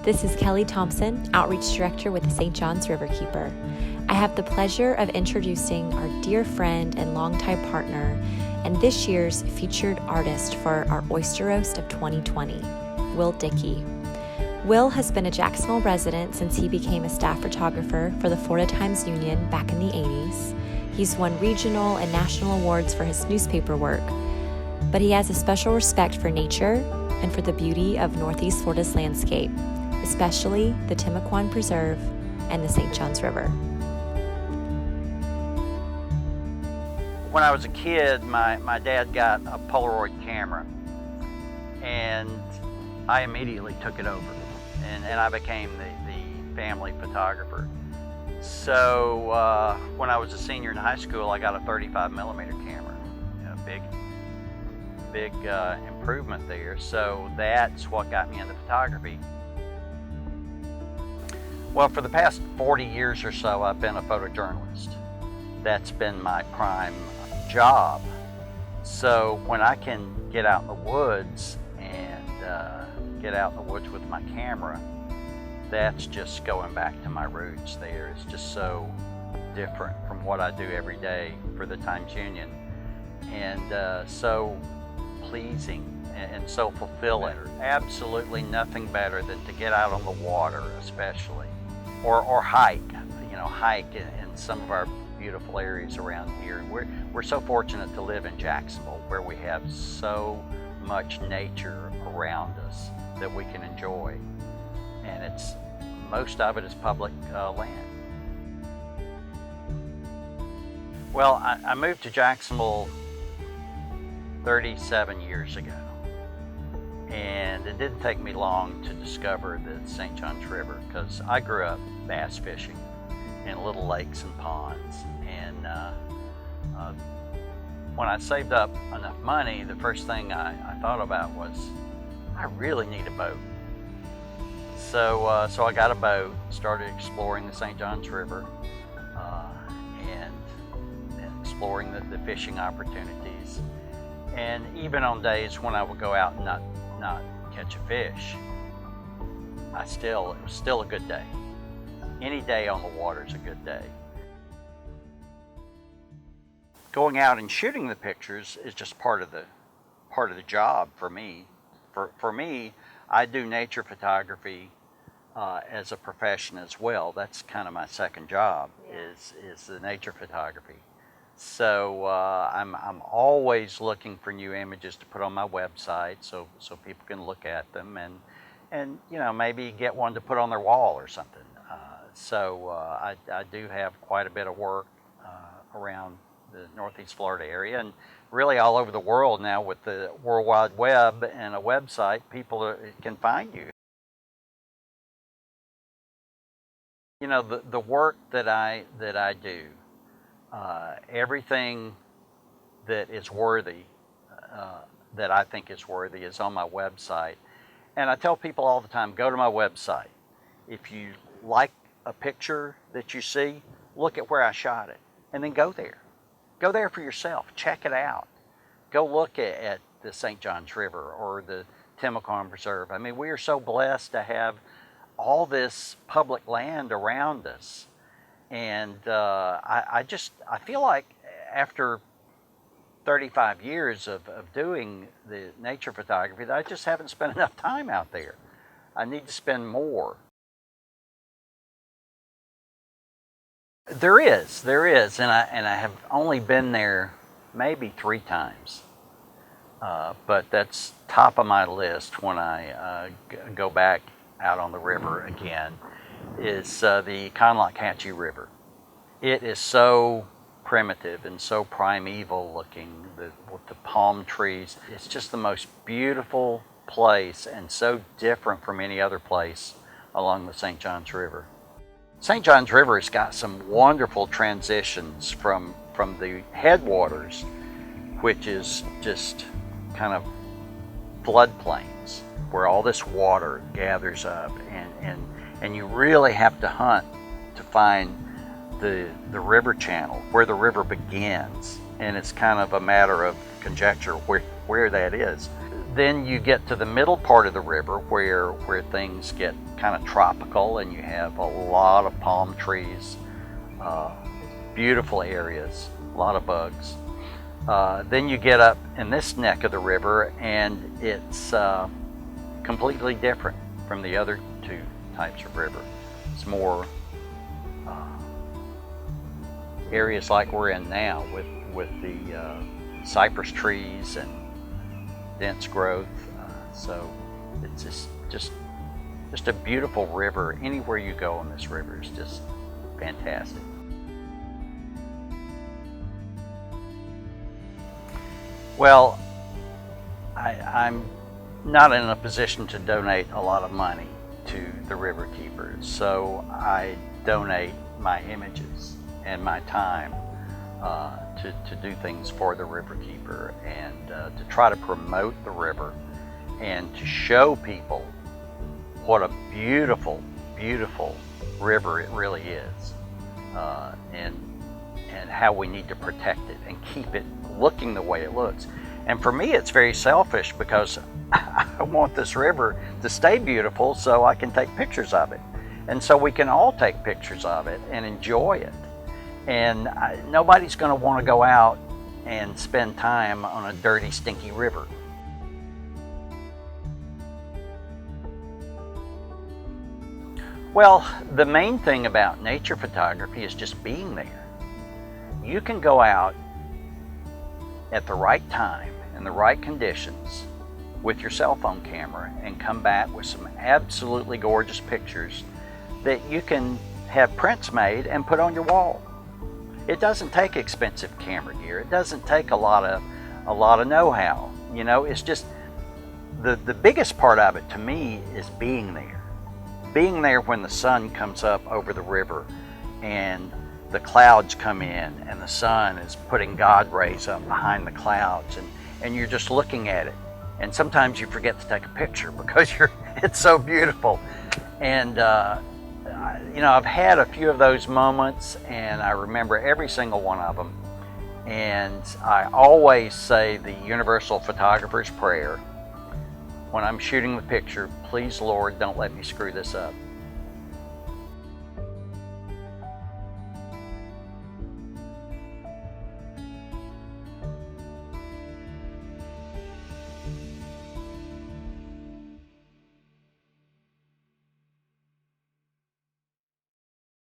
This is Kelly Thompson, Outreach Director with the St. John's Riverkeeper. I have the pleasure of introducing our dear friend and longtime partner and this year's featured artist for our Oyster Roast of 2020, Will Dickey. Will has been a Jacksonville resident since he became a staff photographer for the Florida Times-Union back in the 80s. He's won regional and national awards for his newspaper work, but he has a special respect for nature and for the beauty of Northeast Florida's landscape, especially the Timucuan Preserve and the St. John's River. When I was a kid, my dad got a Polaroid camera, and I immediately took it over, and I became the family photographer. So when I was a senior in high school, I got a 35mm camera, big improvement there. So that's what got me into photography. Well, for the past 40 years or so, I've been a photojournalist. That's been my prime job. So when I can get out in the woods and get out in the woods with my camera, that's just going back to my roots there. It's just so different from what I do every day for the Times-Union, and so pleasing and so fulfilling. Absolutely nothing better than to get out on the water, especially, or hike. Hike in some of our beautiful areas around here. We're so fortunate to live in Jacksonville, where we have so much nature around us that we can enjoy, and most of it is public land. Well, I moved to Jacksonville 37 years ago, and it didn't take me long to discover the St. John's River, because I grew up bass fishing in little lakes and ponds, and when I saved up enough money, the first thing I thought about was, I really need a boat. So I got a boat, started exploring the St. John's River, and exploring the fishing opportunities. And even on days when I would go out and not catch a fish, it was still a good day. Any day on the water is a good day. Going out and shooting the pictures is just part of the job for me. For me, I do nature photography as a profession as well. That's kind of my second job, is the nature photography. So I'm always looking for new images to put on my website, so people can look at them and maybe get one to put on their wall or something. So I do have quite a bit of work around the Northeast Florida area, and really all over the world now. With the World Wide Web and a website, people can find you. The work that I do, everything that is worthy, that I think is worthy, is on my website. And I tell people all the time, go to my website. If you like a picture that you see, look at where I shot it, and then go there. Go there for yourself. Check it out. Go look at the St. John's River or the Timucuan Preserve. I mean, we are so blessed to have all this public land around us. And I feel like after 35 years of doing the nature photography, that I just haven't spent enough time out there. I need to spend more. There is, and I have only been there maybe 3 times, but that's top of my list when I go back out on the river again, is the Conlock-Hatchie River. It is so primitive and so primeval looking, with the palm trees. It's just the most beautiful place, and so different from any other place along the St. John's River. St. John's River has got some wonderful transitions from the headwaters, which is just kind of floodplains where all this water gathers up, and you really have to hunt to find the river channel, where the river begins, and it's kind of a matter of conjecture where that is. Then you get to the middle part of the river where things get kind of tropical, and you have a lot of palm trees, beautiful areas, a lot of bugs. Then you get up in this neck of the river, and it's completely different from the other two types of river. It's more areas like we're in now with the cypress trees and dense growth. So it's just a beautiful river. Anywhere you go on this river is just fantastic. Well, I'm not in a position to donate a lot of money to the river keepers, so I donate my images and my time to do things for the river keeper, and to try to promote the river and to show people what a beautiful, beautiful river it really is, and how we need to protect it and keep it looking the way it looks. And for me, it's very selfish, because I want this river to stay beautiful so I can take pictures of it, and so we can all take pictures of it and enjoy it. And nobody's going to want to go out and spend time on a dirty, stinky river. Well, the main thing about nature photography is just being there. You can go out at the right time, in the right conditions, with your cell phone camera, and come back with some absolutely gorgeous pictures that you can have prints made and put on your wall. It doesn't take expensive camera gear. It doesn't take a lot of know-how. You know, it's just the biggest part of it to me is being there. Being there when the sun comes up over the river and the clouds come in and the sun is putting God rays up behind the clouds, and you're just looking at it. And sometimes you forget to take a picture because it's so beautiful. And you know, I've had a few of those moments, and I remember every single one of them. And I always say the universal photographer's prayer when I'm shooting the picture: please, Lord, don't let me screw this up.